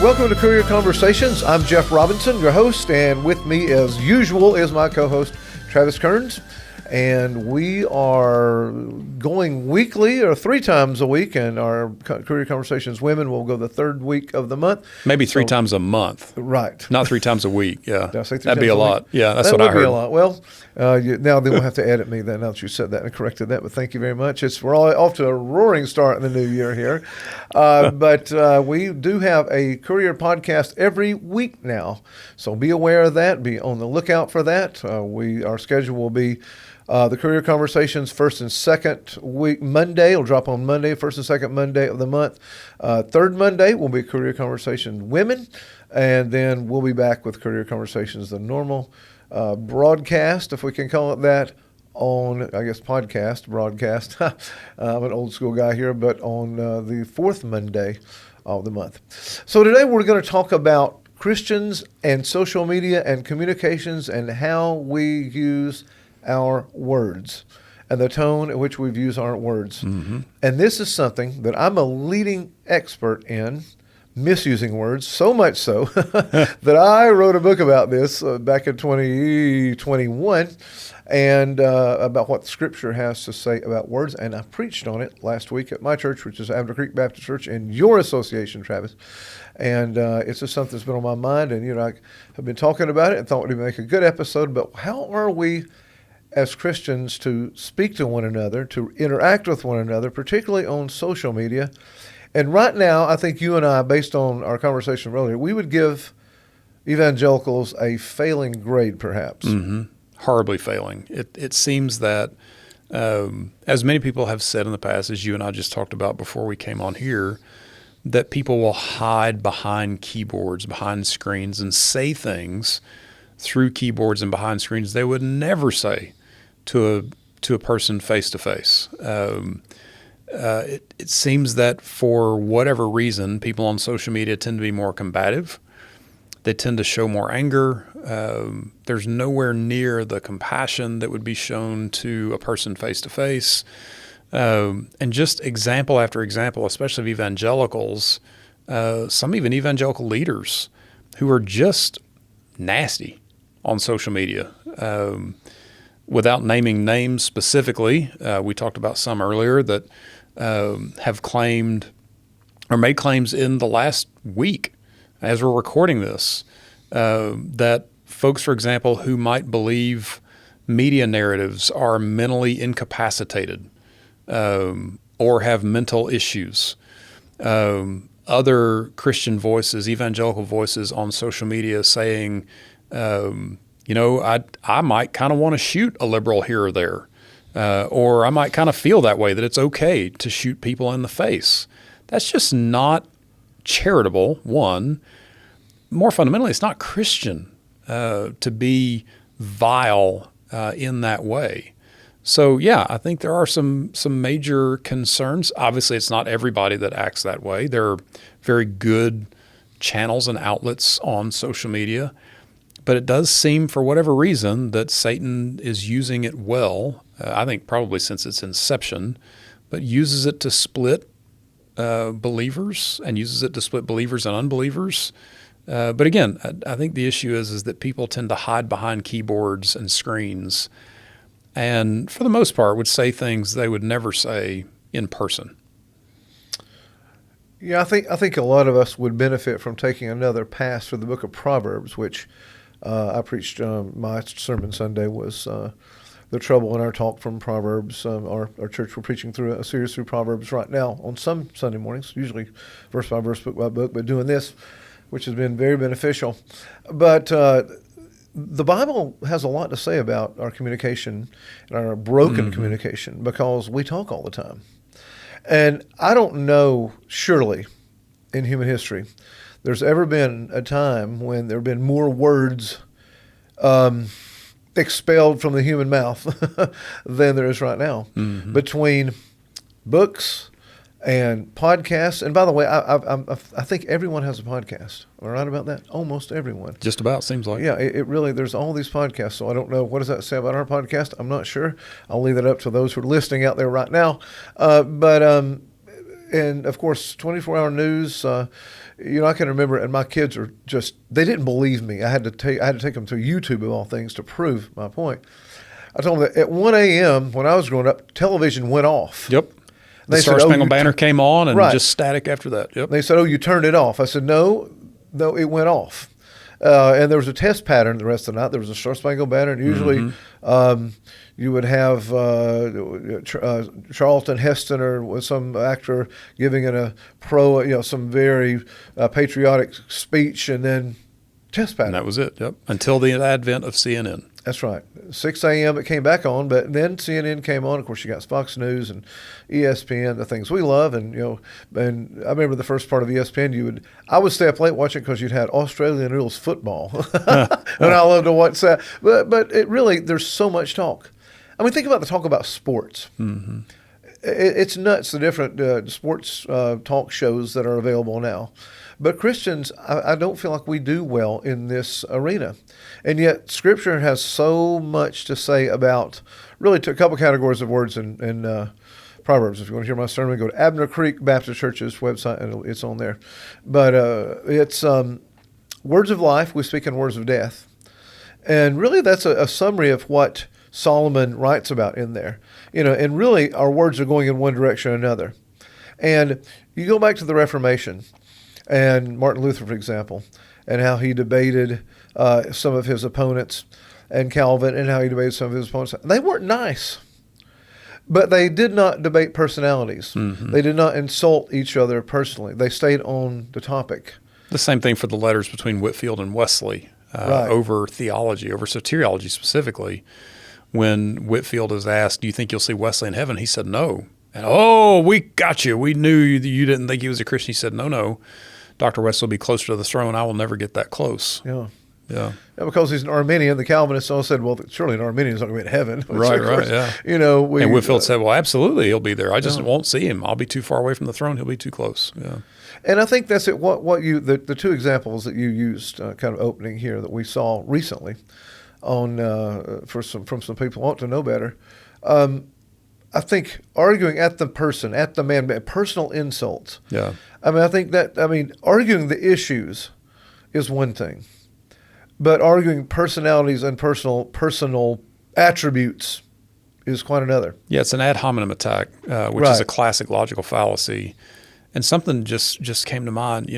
Welcome to Career Conversations. I'm Jeff Robinson, your host, and with me, as usual, is my co-host, Travis Kearns. And we are going weekly or 3 times a week, and our Career Conversations Women will go the 3rd week of the month. Maybe 3 times a month. Right. Not 3 times a week, yeah. Did I say 3 That'd be times a lot. Week? Yeah, that's what I heard. That would be a lot. Well, now they will have to edit me then, now that you said that and corrected that, but thank you very much. We're all off to a roaring start in the new year here. But we do have a Career podcast every week now, so be aware of that. Be on the lookout for that. Our schedule will be the Career Conversations first and second week Monday. It'll drop on Monday, first and second Monday of the month. Third Monday will be Career Conversations Women, and then we'll be back with Career Conversations, the normal broadcast, if we can call it that, on, I guess, broadcast. I'm an old school guy here, but on the 4th Monday of the month. So today we're going to talk about Christians and social media and communications and how we use our words and the tone at which we've used our words. Mm-hmm. And this is something that I'm a leading expert in, misusing words, so much so that I wrote a book about this back in 2021 and about what Scripture has to say about words. And I preached on it last week at my church, which is Abner Creek Baptist Church, in your association, Travis. And it's just something that's been on my mind. And, I have been talking about it and thought we'd make a good episode. But how are we as Christians to speak to one another, to interact with one another, particularly on social media? And right now, I think you and I, based on our conversation earlier, we would give evangelicals a failing grade, perhaps. Mm-hmm. Horribly failing. It seems that, as many people have said in the past, as you and I just talked about before we came on here, that people will hide behind keyboards, behind screens, and say things through keyboards and behind screens they would never say to a person face to face. It seems that for whatever reason, people on social media tend to be more combative. They tend to show more anger. There's nowhere near the compassion that would be shown to a person face to face. And just example after example, especially of evangelicals, some even evangelical leaders who are just nasty on social media. Without naming names specifically, we talked about some earlier that have claimed or made claims in the last week as we're recording this, that folks, for example, who might believe media narratives are mentally incapacitated or have mental issues. Other Christian voices, evangelical voices on social media saying, I might kind of want to shoot a liberal here or there, or I might kind of feel that way, that it's okay to shoot people in the face. That's just not charitable, one. More fundamentally, it's not Christian to be vile in that way. So, yeah, I think there are some major concerns. Obviously, it's not everybody that acts that way. There are very good channels and outlets on social media. But it does seem, for whatever reason, that Satan is using it well, I think probably since its inception, but uses it to split believers and uses it to split believers and unbelievers. But again, I think the issue is that people tend to hide behind keyboards and screens and, for the most part, would say things they would never say in person. Yeah, I think a lot of us would benefit from taking another pass through the book of Proverbs, which I preached. My sermon Sunday was the trouble in our talk from Proverbs. Our church, we're preaching through a series through Proverbs right now on some Sunday mornings, usually verse by verse, book by book, but doing this, which has been very beneficial. But the Bible has a lot to say about our communication and our broken communication, because we talk all the time. And I don't know, surely, in human history, there's ever been a time when there have been more words expelled from the human mouth than there is right now. Mm-hmm. Between books and podcasts. And by the way, I think everyone has a podcast. Am I right about that? Almost everyone. Just about, seems like. Yeah, it really, there's all these podcasts. So I don't know, what does that say about our podcast? I'm not sure. I'll leave that up to those who are listening out there right now. But and of course, 24-hour news. I can remember, and my kids are they didn't believe me. I had to take them to YouTube of all things to prove my point. I told them that at 1 a.m. when I was growing up, television went off. Yep. The They Star said, Spangled Banner came on and Right. just static after that. Yep. They said, "Oh, you turned it off." I said, "No, it went off." And there was a test pattern the rest of the night. There was a Star Spangled Banner, and usually you would have Charlton Heston or some actor giving it some very patriotic speech, and then test pattern. And that was it. Yep. Until the advent of CNN. That's right. 6 a.m. it came back on, but then CNN came on. Of course, you got Fox News and ESPN, the things we love, and and I remember the first part of ESPN. I would stay up late watching because you'd had Australian rules football, and I love to watch that. But it really, there's so much talk. I mean, think about the talk about sports. Mm-hmm. It's nuts, the different sports talk shows that are available now. But Christians, I don't feel like we do well in this arena. And yet Scripture has so much to say about, really, a couple categories of words in Proverbs. If you want to hear my sermon, go to Abner Creek Baptist Church's website, and it's on there. But it's words of life, we speak in words of death. And really that's a summary of what Solomon writes about in there. And really our words are going in one direction or another. And you go back to the Reformation, and Martin Luther, for example, and how he debated some of his opponents, and Calvin, and how he debated some of his opponents. They weren't nice, but they did not debate personalities. Mm-hmm. They did not insult each other personally. They stayed on the topic. The same thing for the letters between Whitefield and Wesley over theology, over soteriology specifically. When Whitefield is asked, "Do you think you'll see Wesley in heaven?" He said, "No." And, "Oh, we got you. We knew you didn't think he was a Christian." He said, No. Dr. Wesley will be closer to the throne. I will never get that close. Yeah. Yeah. Because he's an Arminian, the Calvinists all said, "Well, surely an Arminian is not going to be in heaven." Right, yeah. And Whitefield said, "Well, absolutely, he'll be there. I just won't see him. I'll be too far away from the throne. He'll be too close." Yeah. And I think that's it. The two examples that you used, kind of opening here, that we saw recently, from some people who want to know better. I think arguing at the person, at the man, personal insults. Yeah. I think arguing the issues is one thing, but arguing personalities and personal attributes is quite another. Yeah, it's an ad hominem attack, which is a classic logical fallacy. And something just came to mind.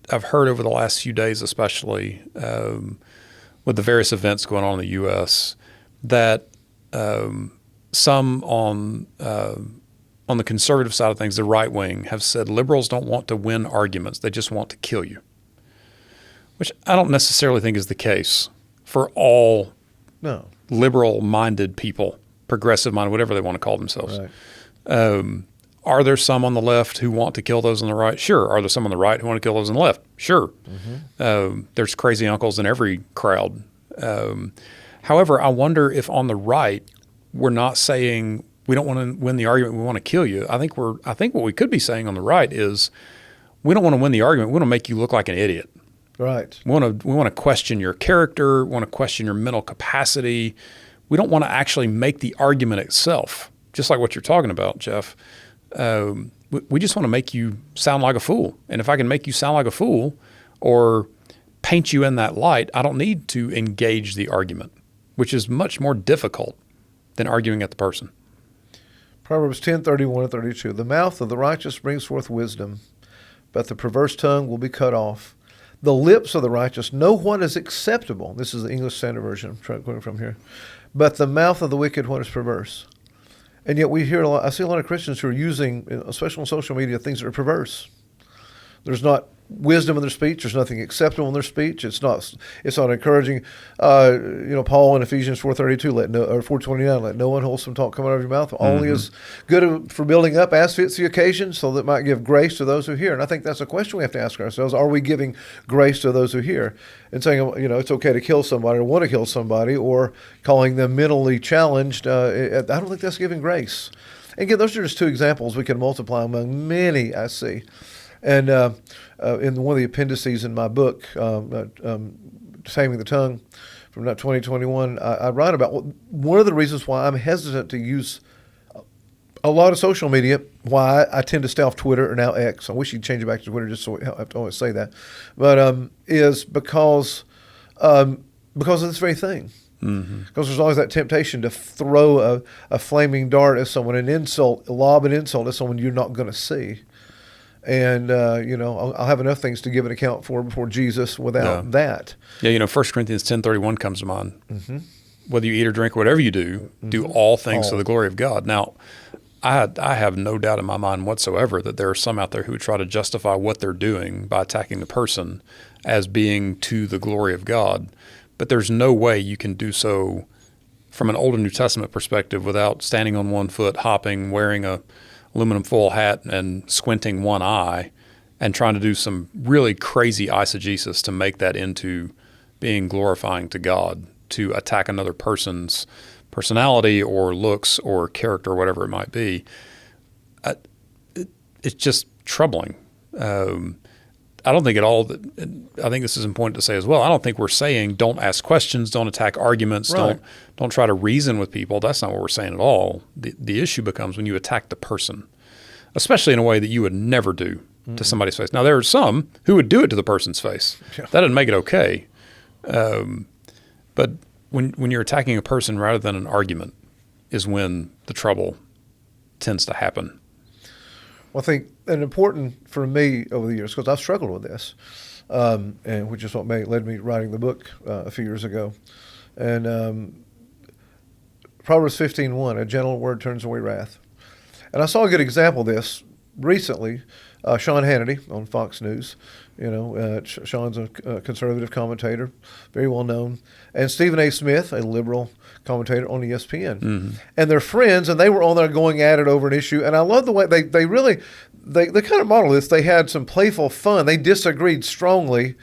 I've heard over the last few days, especially with the various events going on in the U.S., that some on the conservative side of things, the right wing, have said liberals don't want to win arguments. They just want to kill you, which I don't necessarily think is the case for all liberal-minded people, progressive-minded, whatever they want to call themselves. Right. Are there some on the left who want to kill those on the right? Sure. Are there some on the right who want to kill those on the left? Sure. Mm-hmm. There's crazy uncles in every crowd. However, I wonder if on the right we're not saying we don't want to win the argument, we want to kill you. I think what we could be saying on the right is we don't want to win the argument, we want to make you look like an idiot. Right. We want to question your character, we want to question your mental capacity. We don't want to actually make the argument itself, just like what you're talking about, Jeff. We just want to make you sound like a fool. And if I can make you sound like a fool or paint you in that light, I don't need to engage the argument, which is much more difficult than arguing at the person. Proverbs 10:31-32. The mouth of the righteous brings forth wisdom, but the perverse tongue will be cut off. The lips of the righteous know what is acceptable. This is the English Standard Version I'm quoting from here. But the mouth of the wicked one is perverse. And yet I see a lot of Christians who are using, especially on social media, things that are perverse. There's not wisdom in their speech. There's nothing acceptable in their speech. It's not encouraging. Paul in Ephesians 4:32, or 4:29, let no unwholesome talk come out of your mouth. Mm-hmm. Only as good for building up as fits the occasion, so that it might give grace to those who hear. And I think that's a question we have to ask ourselves: are we giving grace to those who hear? And saying, it's okay to kill somebody or want to kill somebody, or calling them mentally challenged. I don't think that's giving grace. And again, those are just two examples we can multiply among many I see. And in one of the appendices in my book, Taming the Tongue, from 2021, I write about one of the reasons why I'm hesitant to use a lot of social media, why I tend to stay off Twitter, or now X. I wish you'd change it back to Twitter just so I have to always say that. But is because of this very thing. Mm-hmm. Because there's always that temptation to throw a flaming dart at someone, lob an insult at someone you're not going to see. And, I'll have enough things to give an account for before Jesus without that. Yeah, 1 Corinthians 10:31 comes to mind. Mm-hmm. Whether you eat or drink, whatever you do, do all things to the glory of God. Now, I have no doubt in my mind whatsoever that there are some out there who would try to justify what they're doing by attacking the person as being to the glory of God. But there's no way you can do so from an Old and New Testament perspective without standing on one foot, hopping, wearing a aluminum foil hat, and squinting one eye, and trying to do some really crazy eisegesis to make that into being glorifying to God, to attack another person's personality or looks or character, or whatever it might be. It's just troubling. I don't think at all I think this is important to say as well. I don't think we're saying don't ask questions, don't attack arguments, right. don't try to reason with people. That's not what we're saying at all. The issue becomes when you attack the person, especially in a way that you would never do to somebody's face. Now, there are some who would do it to the person's face. Yeah. That doesn't make it okay. But when you're attacking a person rather than an argument is when the trouble tends to happen. Well, I think and important for me over the years, because I've struggled with this, and which is what led me writing the book a few years ago. And Proverbs 15:1, a gentle word turns away wrath. And I saw a good example of this recently. Sean Hannity on Fox News. Sean's a conservative commentator, very well known. And Stephen A. Smith, a liberal commentator on ESPN. Mm-hmm. And they're friends, and they were on there going at it over an issue. And I love the way they kind of model this. They had some playful fun. They disagreed strongly.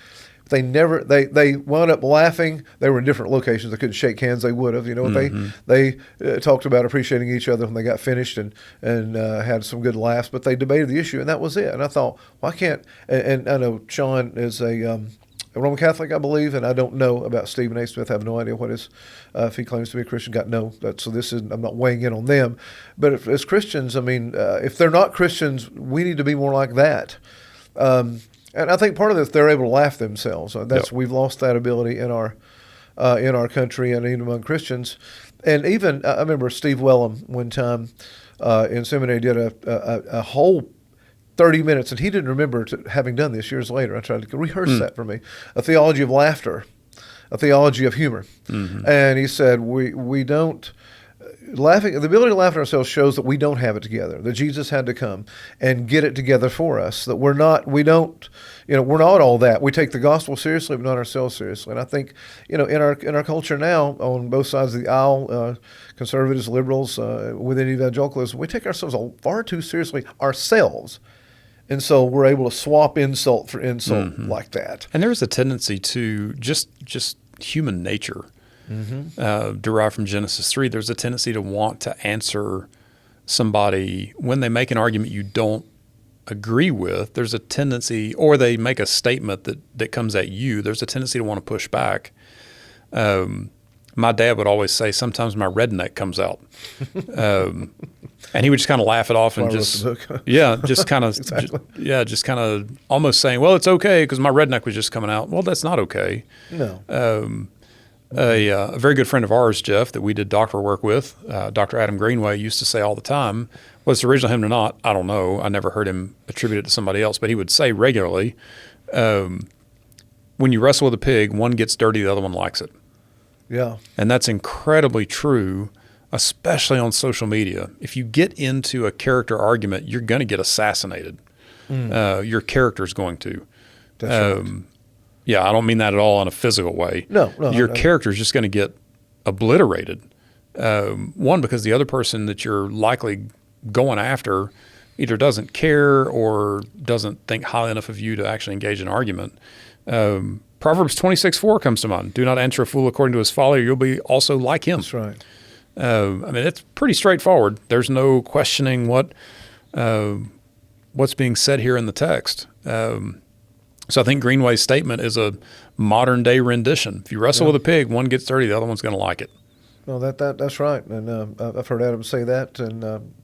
They wound up laughing. They were in different locations. They couldn't shake hands. They would have. Mm-hmm. They talked about appreciating each other when they got finished and had some good laughs. But they debated the issue, and that was it. And I thought, why can't? And I know Sean is a Roman Catholic, I believe, and I don't know about Stephen A. Smith. I have no idea what his if he claims to be a Christian. So this is I'm not weighing in on them. But as Christians, I mean, if they're not Christians, we need to be more like that. And I think part of this, they're able to laugh themselves. We've lost that ability in our country and even among Christians. And even I remember Steve Wellum one time in seminary did a whole 30 minutes, and he didn't remember having done this years later. I tried to rehearse that for me. A theology of laughter, a theology of humor. Mm-hmm. And he said we don't. Laughing, the ability to laugh at ourselves shows that we don't have it together, that Jesus had to come and get it together for us, that we're not all that. We take the gospel seriously, but not ourselves seriously. And I think, in our culture now, on both sides of the aisle, conservatives, liberals, within evangelicalism, we take ourselves far too seriously ourselves. And so we're able to swap insult for insult like that. And there's a tendency to just human nature. Mm-hmm. Derived from Genesis 3, there's a tendency to want to answer somebody when they make an argument you don't agree with. There's a tendency, or they make a statement that comes at you, there's a tendency to want to push back. My dad would always say, sometimes my redneck comes out. And he would just kind of laugh it off and just kind of, exactly. just kind of almost saying, well, it's okay because my redneck was just coming out. Well, that's not okay. No. A very good friend of ours, Jeff, that we did doctoral work with, Dr. Adam Greenway, used to say all the time, was the original hymn or not, I don't know. I never heard him attribute it to somebody else, but he would say regularly, when you wrestle with a pig, one gets dirty, the other one likes it. Yeah. And that's incredibly true, especially on social media. If you get into a character argument, you're going to get assassinated. Your character's going to. That's right. Yeah, I don't mean that at all in a physical way. No. Your character is just going to get obliterated. One, because the other person that you're likely going after either doesn't care or doesn't think highly enough of you to actually engage in an argument. Proverbs 26:4 comes to mind. Do not answer a fool according to his folly, or you'll be also like him. That's right. It's pretty straightforward. There's no questioning what's being said here in the text. So I think Greenway's statement is a modern day rendition. If you wrestle with a pig, one gets dirty, the other one's going to like it. No, that's right. And I've heard Adam say that. And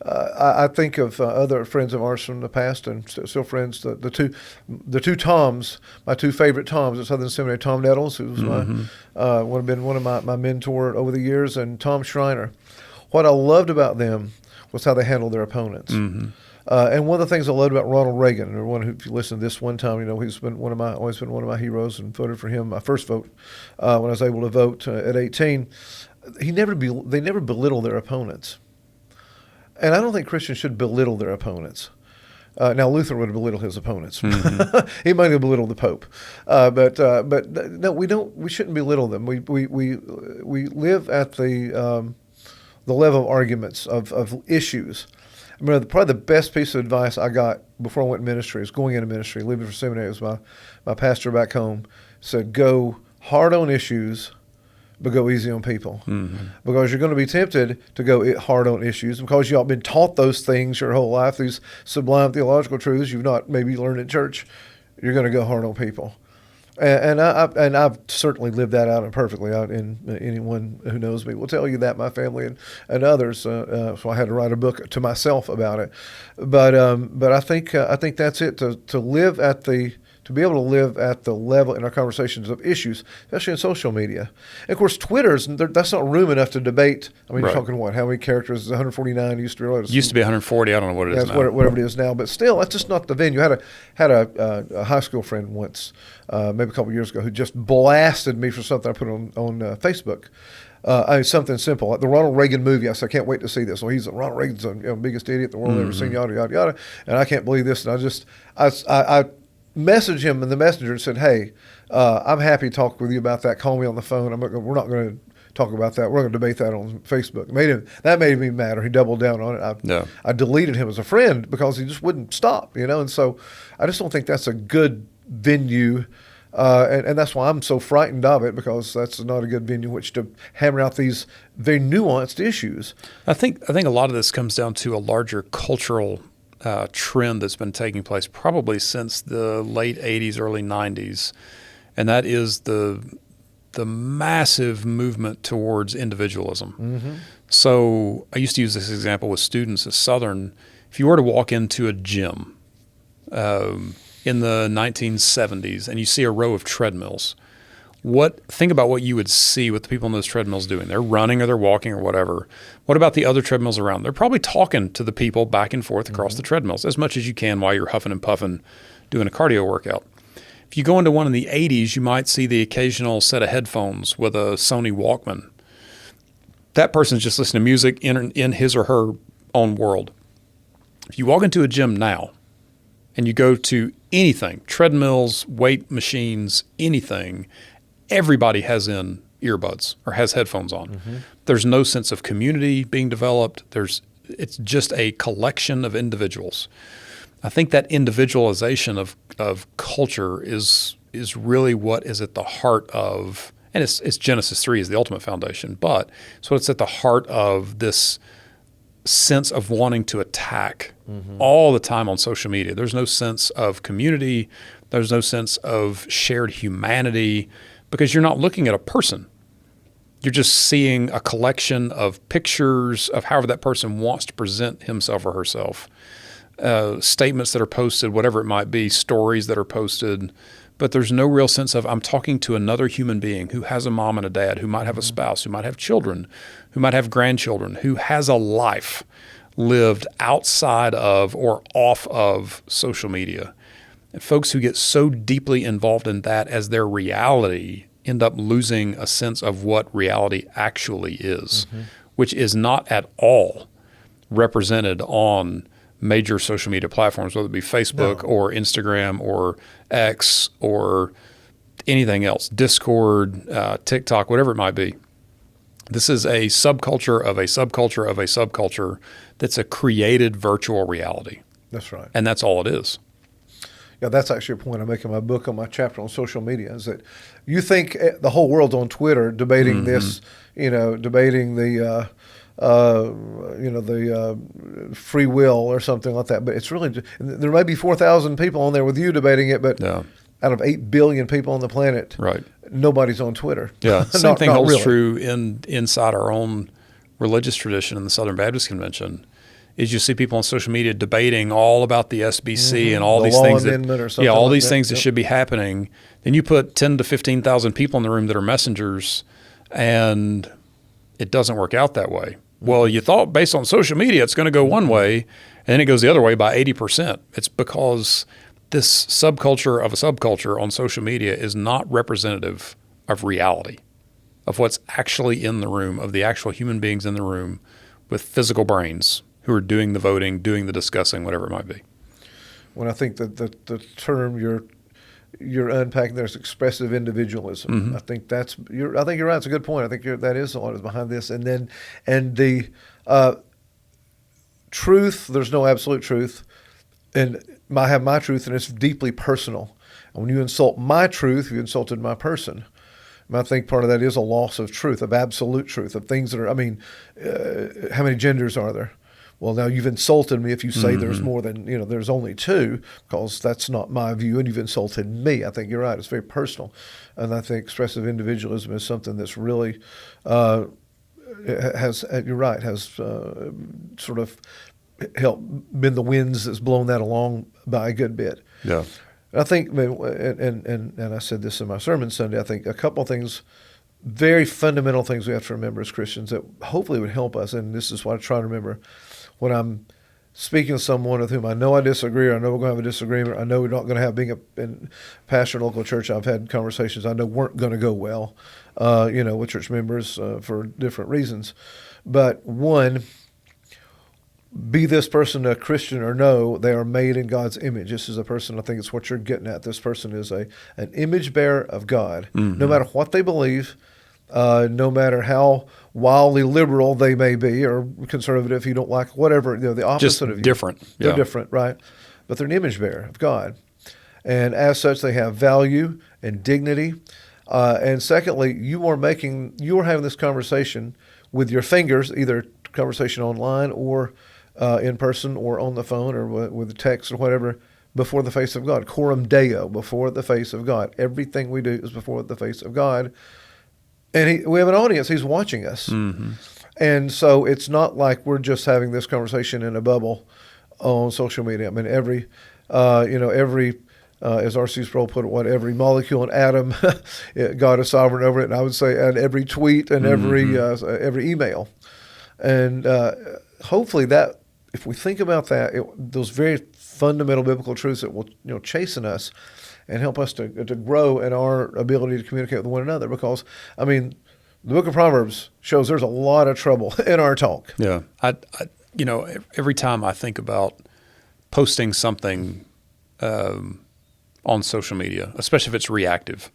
I think of other friends of ours from the past and still friends. The two Toms, my two favorite Toms at Southern Seminary. Tom Nettles, who was one of my mentor over the years, and Tom Schreiner. What I loved about them was how they handled their opponents. And one of the things I loved about Ronald Reagan, or one who, if you listen to this one time, he's been always been one of my heroes, and voted for him my first vote when I was able to vote at 18. They never belittle their opponents. And I don't think Christians should belittle their opponents. Now Luther would belittle his opponents. He might have belittled the Pope, but no, we don't. We shouldn't belittle them. We live at the level of arguments of issues. I mean, probably the best piece of advice I got before I went in ministry is going into ministry, leaving for seminary. It was my pastor back home said, "Go hard on issues, but go easy on people." Because you're going to be tempted to go hard on issues because you've been taught those things your whole life, these sublime theological truths you've not maybe learned in church. You're going to go hard on people. And I've certainly lived that out imperfectly. And anyone who knows me will tell you that, my family and others. So I had to write a book to myself about it. But I think that's it, to be able to live at the level in our conversations of issues, especially in social media. And of course, that's not room enough to debate. I mean, Right. You're talking how many characters? 149 used to be. Used to be 140. I don't know what it is now. Whatever it is now, but still, that's just not the venue. I had a high school friend once, maybe a couple of years ago, who just blasted me for something I put on Facebook. Something simple, like the Ronald Reagan movie. I said, I can't wait to see this. Well, Ronald Reagan's the biggest idiot the world ever seen, yada, yada, yada. And I can't believe this. And I messaged him in the messenger and said, "Hey, I'm happy to talk with you about that. Call me on the phone. We're not going to talk about that. We're going to debate that on Facebook." That made me mad. Or he doubled down on it. I deleted him as a friend because he just wouldn't stop. And so I just don't think that's a good venue. And that's why I'm so frightened of it, because that's not a good venue in which to hammer out these very nuanced issues. I think a lot of this comes down to a larger cultural trend that's been taking place probably since the late 80s, early 90s, and that is the massive movement towards individualism. So I used to use this example with students at Southern. If you were to walk into a gym in the 1970s and you see a row of treadmills, think about what you would see with the people on those treadmills doing. They're running or they're walking or whatever. What about the other treadmills around? They're probably talking to the people back and forth across the treadmills as much as you can while you're huffing and puffing doing a cardio workout. If you go into one in the 80s, you might see the occasional set of headphones with a Sony Walkman. That person's just listening to music in his or her own world. If you walk into a gym now and you go to anything, treadmills, weight machines, anything, everybody has in earbuds or has headphones on. There's no sense of community being developed. It's just a collection of individuals. I think that individualization of culture is really what is at the heart of, and it's Genesis 3 is the ultimate foundation, but it's what's at the heart of this sense of wanting to attack all the time on social media. There's no sense of community. There's no sense of shared humanity, because you're not looking at a person. You're just seeing a collection of pictures of however that person wants to present himself or herself, statements that are posted, whatever it might be, stories that are posted. But there's no real sense of, I'm talking to another human being who has a mom and a dad, who might have a spouse, who might have children, who might have grandchildren, who has a life lived outside of or off of social media. And folks who get so deeply involved in that as their reality end up losing a sense of what reality actually is, which is not at all represented on major social media platforms, whether it be Facebook or Instagram or X or anything else, Discord, TikTok, whatever it might be. This is a subculture of a subculture of a subculture that's a created virtual reality. That's right. And that's all it is. Yeah, that's actually a point I make in my book on my chapter on social media, is that you think the whole world's on Twitter debating this, debating the free will or something like that. But it's really, there may be 4,000 people on there with you debating it, but out of 8 billion people on the planet, nobody's on Twitter. Yeah, same thing holds true inside our own religious tradition in the Southern Baptist Convention. is you see people on social media debating all about the SBC and all The these law things amendment or that, something all like these that. things that Yep. should be happening. Then you put 10 to 15,000 people in the room that are messengers, and it doesn't work out that way. Well, you thought based on social media it's going to go one way, and then it goes the other way by 80%. It's because this subculture of a subculture on social media is not representative of reality, of what's actually in the room, of the actual human beings in the room with physical brains who are doing the voting, doing the discussing, whatever it might be. When I think that the term you're unpacking there is expressive individualism. I think I think you're right. It's a good point. I think that is a lot is behind this. And the truth. There's no absolute truth, and I have my truth, and it's deeply personal. And when you insult my truth, you insulted my person. And I think part of that is a loss of truth, of absolute truth, of things that are. I mean, how many genders are there? Well, now you've insulted me if you say there's more than, there's only two, because that's not my view, and you've insulted me. I think you're right. It's very personal. And I think expressive individualism is something that's really you're right, has sort of helped bend the winds that's blown that along by a good bit. Yeah. I think, and I said this in my sermon Sunday, I think a couple of things, very fundamental things we have to remember as Christians that hopefully would help us, and this is what I try to remember when I'm speaking to someone with whom I know I disagree, or I know we're going to have a disagreement, I know we're not going to have, being a pastor in a local church, I've had conversations I know weren't going to go well, with church members for different reasons. But one, be this person a Christian or no, they are made in God's image. This is a person, I think it's what you're getting at. This person is an image bearer of God, no matter what they believe, no matter how wildly liberal they may be, or conservative, you don't like, whatever, the opposite Just of you. different. They're Yeah. different, right? But they're an image bearer of God. And as such, they have value and dignity. And secondly, you are having this conversation with your fingers, either conversation online or in person or on the phone or with text or whatever, before the face of God. Coram Deo, before the face of God. Everything we do is before the face of God. And we have an audience. He's watching us. And so it's not like we're just having this conversation in a bubble on social media. I mean, every as R.C. Sproul put it, every molecule and atom, God is sovereign over it. And I would say, and every tweet and every email. And hopefully that, if we think about that, those very fundamental biblical truths that will chasten us and help us to grow in our ability to communicate with one another. Because, I mean, the book of Proverbs shows there's a lot of trouble in our talk. Yeah. Every time I think about posting something on social media, especially if it's reactive,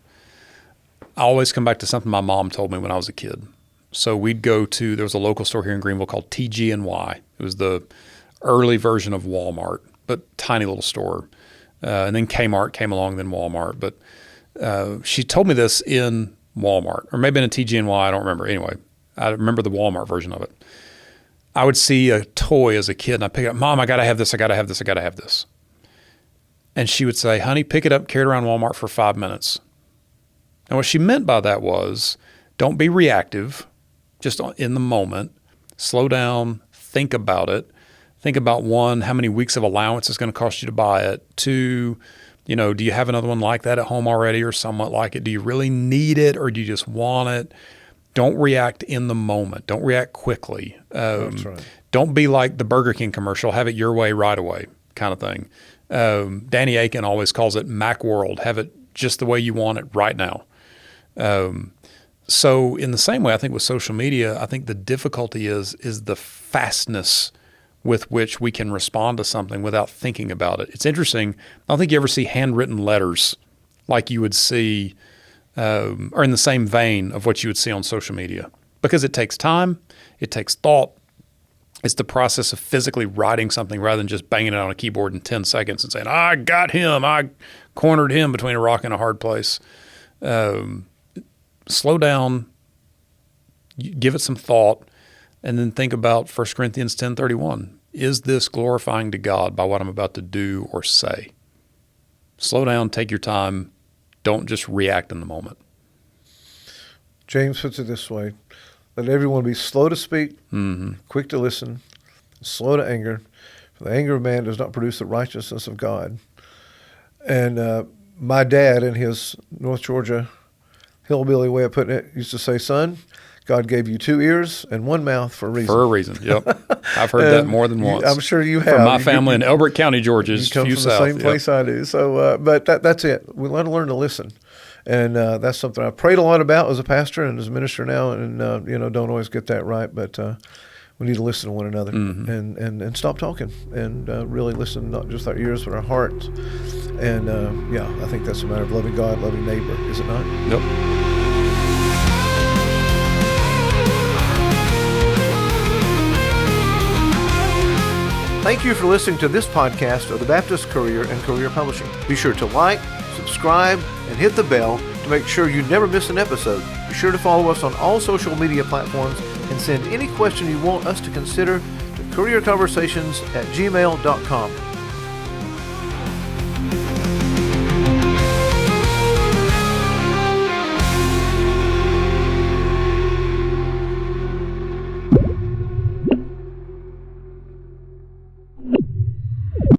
I always come back to something my mom told me when I was a kid. So we'd go to, there was a local store here in Greenville called TG&Y. It was the early version of Walmart, but tiny little store. And then Kmart came along, then Walmart. But she told me this in Walmart, or maybe in a TG&Y, I don't remember. Anyway, I remember the Walmart version of it. I would see a toy as a kid, and I'd pick it up, Mom, I got to have this, I got to have this, I got to have this. And she would say, honey, pick it up, carry it around Walmart for 5 minutes. And what she meant by that was, don't be reactive, just in the moment. Slow down, think about it. Think about, one, how many weeks of allowance it's going to cost you to buy it. Two, do you have another one like that at home already or somewhat like it? Do you really need it, or do you just want it? Don't react in the moment. Don't react quickly. That's right. Don't be like the Burger King commercial, have it your way right away kind of thing. Danny Aiken always calls it Macworld, have it just the way you want it right now. So in the same way, I think with social media, I think the difficulty is the fastness with which we can respond to something without thinking about it. It's interesting. I don't think you ever see handwritten letters like you would see, or in the same vein of what you would see on social media, because it takes time, it takes thought. It's the process of physically writing something rather than just banging it on a keyboard in 10 seconds and saying, I got him, I cornered him between a rock and a hard place. Slow down, give it some thought, and then think about 1 Corinthians 10:31. Is this glorifying to God by what I'm about to do or say? Slow down, take your time. Don't just react in the moment. James puts it this way: let everyone be slow to speak, quick to listen, slow to anger. For the anger of man does not produce the righteousness of God. And my dad, in his North Georgia hillbilly way of putting it, used to say, son, God gave you 2 ears and 1 mouth for a reason. For a reason, yep. I've heard that more than once. I'm sure you have. From my family in Elbert County, Georgia, You come few from south. the same place I do. So, but that's it. We want to learn to listen. And that's something I prayed a lot about as a pastor and as a minister now, and don't always get that right, but we need to listen to one another and stop talking and really listen, not just our ears but our hearts. And I think that's a matter of loving God, loving neighbor, is it not? Yep. Thank you for listening to this podcast of the Baptist Courier and Courier Publishing. Be sure to like, subscribe, and hit the bell to make sure you never miss an episode. Be sure to follow us on all social media platforms and send any question you want us to consider to courierconversations@gmail.com.